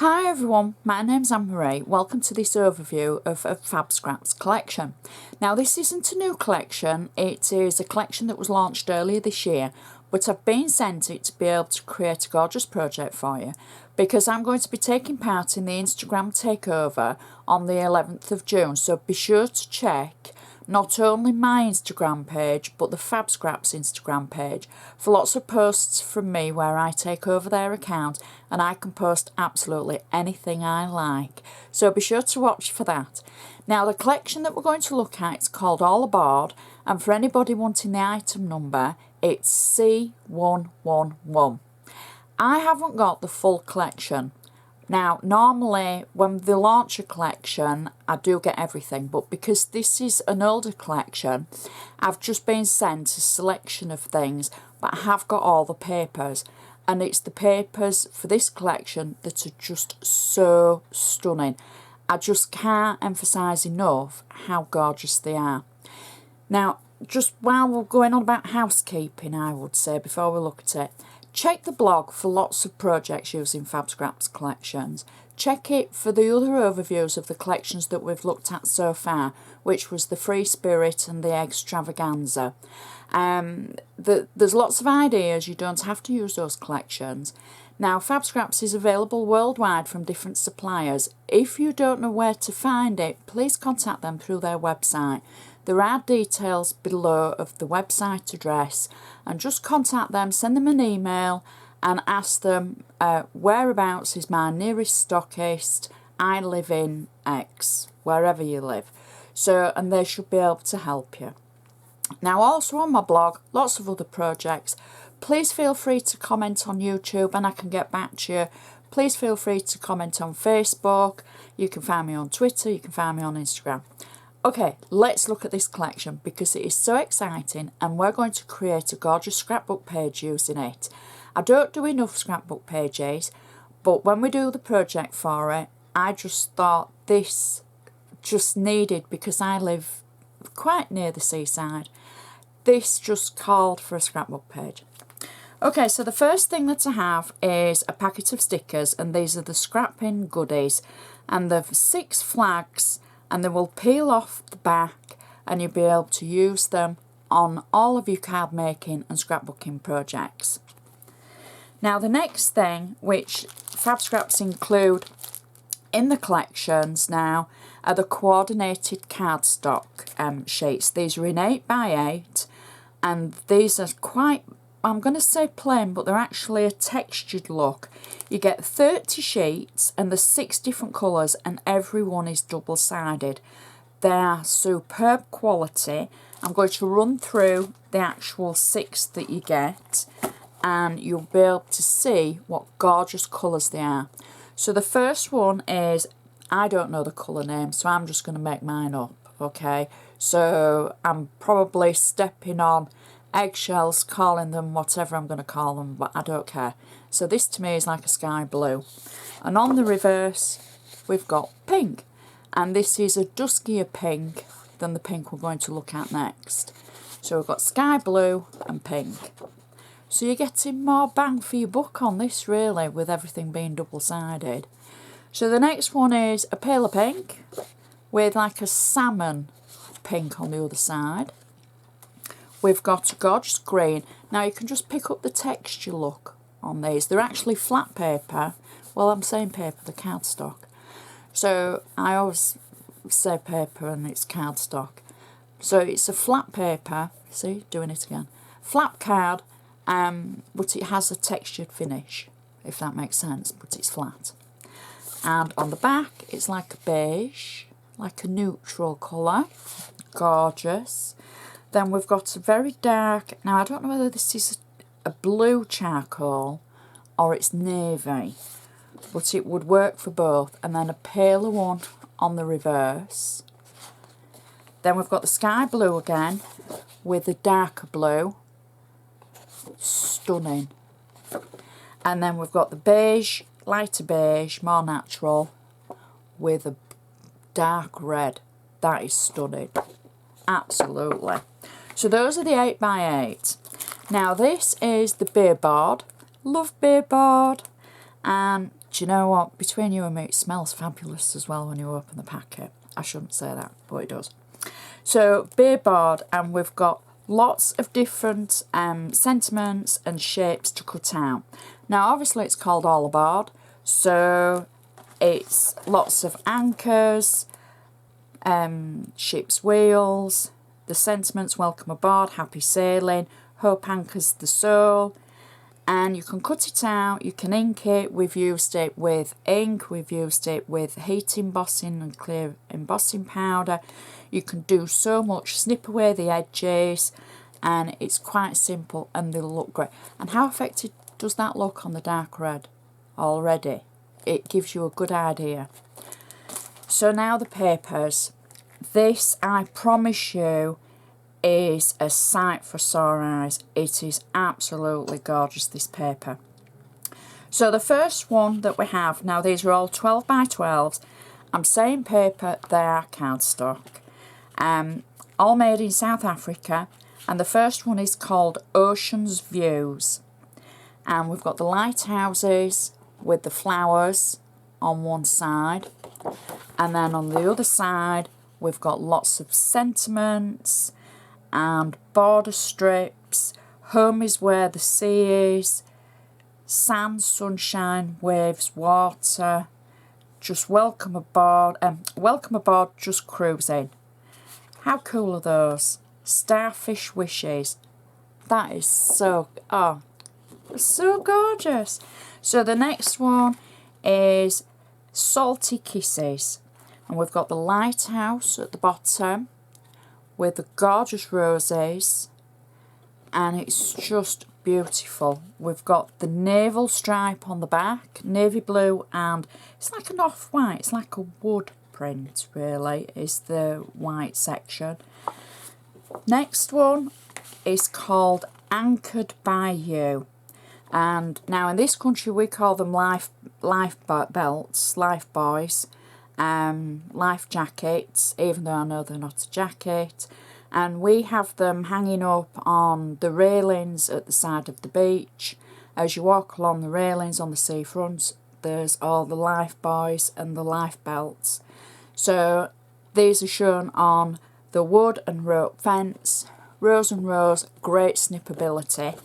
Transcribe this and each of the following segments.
Hi everyone, my name's Anne-Marie. Welcome to this overview of a FabScraps collection. Now this isn't a new collection, it is a collection that was launched earlier this year, but I've been sent it to be able to create a gorgeous project for you because I'm going to be taking part in the Instagram takeover on the 11th of June, so be sure to check not only my Instagram page but the FabScraps Instagram page for lots of posts from me where I take over their account and I can post absolutely anything I like. So be sure to watch for that. Now the collection that we're going to look at is called All Aboard, and for anybody wanting the item number it's C111. I haven't got the full collection. Now, normally when they launch a collection, I do get everything, but because this is an older collection, I've just been sent a selection of things, but I have got all the papers, and it's the papers for this collection that are just so stunning. I just can't emphasise enough how gorgeous they are. Now, just while we're going on about housekeeping, I would say, before we look at it, check the blog for lots of projects using FabScraps collections. Check it for the other overviews of the collections that we've looked at so far, which was the Free Spirit and the Extravaganza. There's lots of ideas, you don't have to use those collections. Now FabScraps is available worldwide from different suppliers. If you don't know where to find it, please contact them through their website. There are details below of the website address, and just contact them, send them an email and ask them whereabouts is my nearest stockist. I live in X, wherever you live. So, and they should be able to help you. Now also on my blog, lots of other projects. Please feel free to comment on YouTube and I can get back to you. Please feel free to comment on Facebook. You can find me on Twitter, you can find me on Instagram. Okay, let's look at this collection because it is so exciting and we're going to create a gorgeous scrapbook page using it. I don't do enough scrapbook pages, but when we do the project for it, I just thought this just needed, because I live quite near the seaside, this just called for a scrapbook page. Okay, so the first thing that I have is a packet of stickers, and these are the scrapping goodies, and they've 6 flags, and they will peel off the back and you'll be able to use them on all of your card making and scrapbooking projects. Now the next thing which FabScraps include in the collections now are the coordinated cardstock sheets. These are in 8x8 and these are quite, I'm going to say plain, but they're actually a textured look. You get 30 sheets and there's 6 different colours and every one is double-sided. They are superb quality. I'm going to run through the actual 6 that you get and you'll be able to see what gorgeous colours they are. So the first one is, I don't know the colour name, so I'm just going to make mine up, okay? So I'm probably stepping on eggshells, calling them whatever I'm going to call them, but I don't care. So this to me is like a sky blue, and on the reverse we've got pink, and this is a duskier pink than the pink we're going to look at next. So we've got sky blue and pink, so you're getting more bang for your buck on this really, with everything being double-sided. So the next one is a paler pink with like a salmon pink on the other side. We've got a gorgeous green. Now you can just pick up the texture look on these. They're actually flat paper. Well, I'm saying paper, the cardstock. So I always say paper and it's cardstock. So it's a flat paper. See, doing it again. Flat card, but it has a textured finish, if that makes sense, but it's flat. And on the back, it's like a beige, like a neutral colour. Gorgeous. Then we've got a very dark, now I don't know whether this is a blue charcoal or it's navy, but it would work for both. And then a paler one on the reverse. Then we've got the sky blue again with a darker blue. Stunning. And then we've got the beige, lighter beige, more natural, with a dark red. That is stunning. Absolutely. So those are the 8x8. Now this is the beer board. Love beer board. And Do you know what? Between you and me, it smells fabulous as well when you open the packet. I shouldn't say that, but it does. So, beer board, and we've got lots of different sentiments and shapes to cut out. Now, obviously, it's called all aboard, so it's lots of anchors, ship's wheels, the sentiments, welcome aboard, happy sailing, hope anchors the soul. And you can cut it out, you can ink it. We've used it with ink, we've used it with heat embossing and clear embossing powder. You can do so much, snip away the edges, and it's quite simple and they'll look great. And how effective does that look on the dark red already? It gives you a good idea. So now the papers. This, I promise you, is a sight for sore eyes. It is absolutely gorgeous, this paper. So the first one that we have, now these are all 12 by 12s. I'm saying paper, they are cardstock. All made in South Africa, and the first one is called Ocean's Views. And we've got the lighthouses with the flowers on one side, and then on the other side we've got lots of sentiments and border strips. Home is where the sea is, sand, sunshine, waves, water, just welcome aboard, just cruising. How cool are those? Starfish wishes. That is so, oh, so gorgeous. So the next one is Salty Kisses, and we've got the lighthouse at the bottom with the gorgeous roses, and it's just beautiful. We've got the naval stripe on the back, navy blue, and it's like an off-white, it's like a wood print really, is the white section. Next one is called Anchored by You, and now in this country we call them life belts, life buoys, life jackets, even though I know they're not a jacket. And we have them hanging up on the railings at the side of the beach. As you walk along the railings on the seafront, there's all the life buoys and the life belts. So these are shown on the wood and rope fence, rows and rows, great snippability.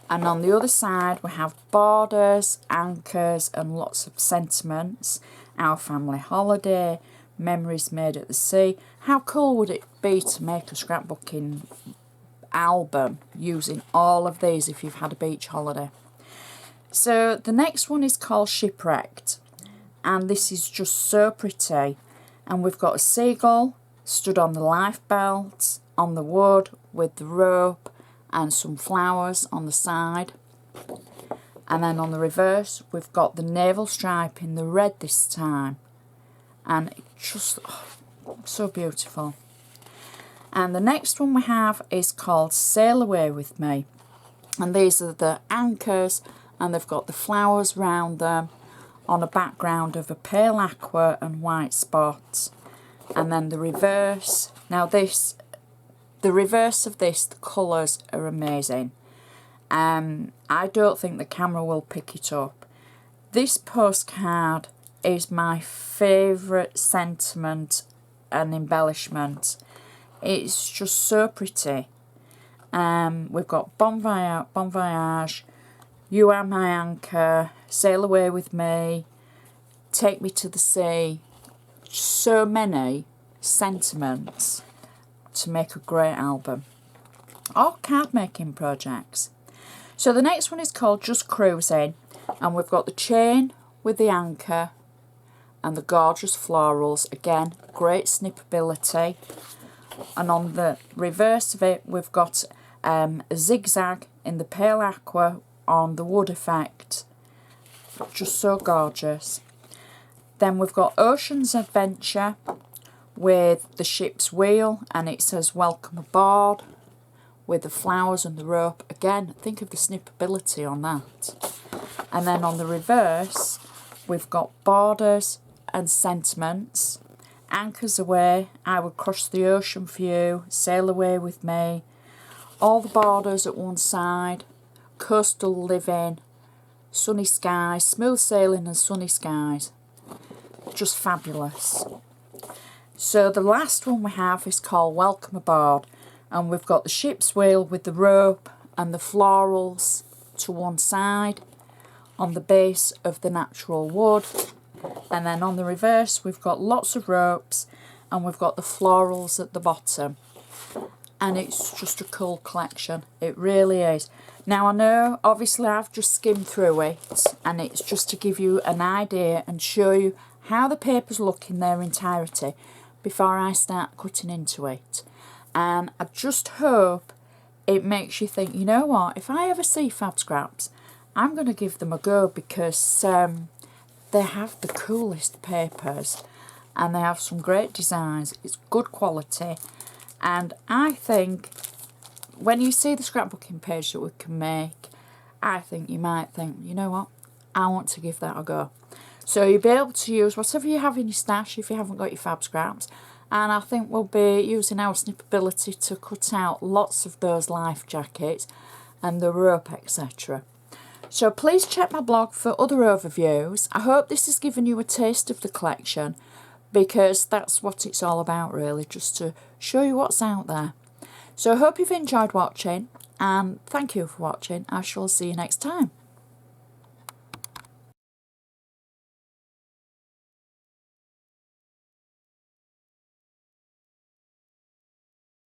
And on the other side we have borders, anchors, and lots of sentiments. Our family holiday, memories made at the sea. How cool would it be to make a scrapbooking album using all of these if you've had a beach holiday? So the next one is called Shipwrecked, and this is just so pretty. And we've got a seagull stood on the life belt on the wood with the rope and some flowers on the side. And then on the reverse we've got the naval stripe in the red this time, and it just, oh, so beautiful. And the next one we have is called Sail Away With Me, and these are the anchors, and they've got the flowers round them on a background of a pale aqua and white spots. And then the reverse, now this, the reverse of this, the colours are amazing. I don't think the camera will pick it up. This postcard is my favourite sentiment and embellishment. It's just so pretty. We've got Bon Voyage, You Are My Anchor, Sail Away With Me, Take Me to the Sea. So many sentiments to make a great album. Or card making projects. So the next one is called Just Cruising, and we've got the chain with the anchor and the gorgeous florals. Again, great snippability. And on the reverse of it we've got a zigzag in the pale aqua on the wood effect. Just so gorgeous. Then we've got Ocean's Adventure with the ship's wheel, and it says welcome aboard with the flowers and the rope. Again, think of the snippability on that. And then on the reverse we've got borders and sentiments. Anchors away, I would cross the ocean for you, sail away with me. All the borders at one side, coastal living, sunny skies, smooth sailing and sunny skies. Just fabulous. So the last one we have is called Welcome Aboard, and we've got the ship's wheel with the rope and the florals to one side on the base of the natural wood, and then on the reverse we've got lots of ropes and we've got the florals at the bottom, and it's just a cool collection, it really is. Now I know obviously I've just skimmed through it, and it's just to give you an idea and show you how the papers look in their entirety before I start cutting into it. And I just hope it makes you think, you know what, if I ever see FabScraps, I'm going to give them a go, because they have the coolest papers and they have some great designs. It's good quality, and I think when you see the scrapbooking page that we can make, I think you might think, you know what, I want to give that a go. So you'll be able to use whatever you have in your stash if you haven't got your FabScraps, and I think we'll be using our snippability to cut out lots of those life jackets and the rope, etc. So please check my blog for other overviews. I hope this has given you a taste of the collection, because that's what it's all about really, just to show you what's out there. So I hope you've enjoyed watching, and thank you for watching. I shall see you next time.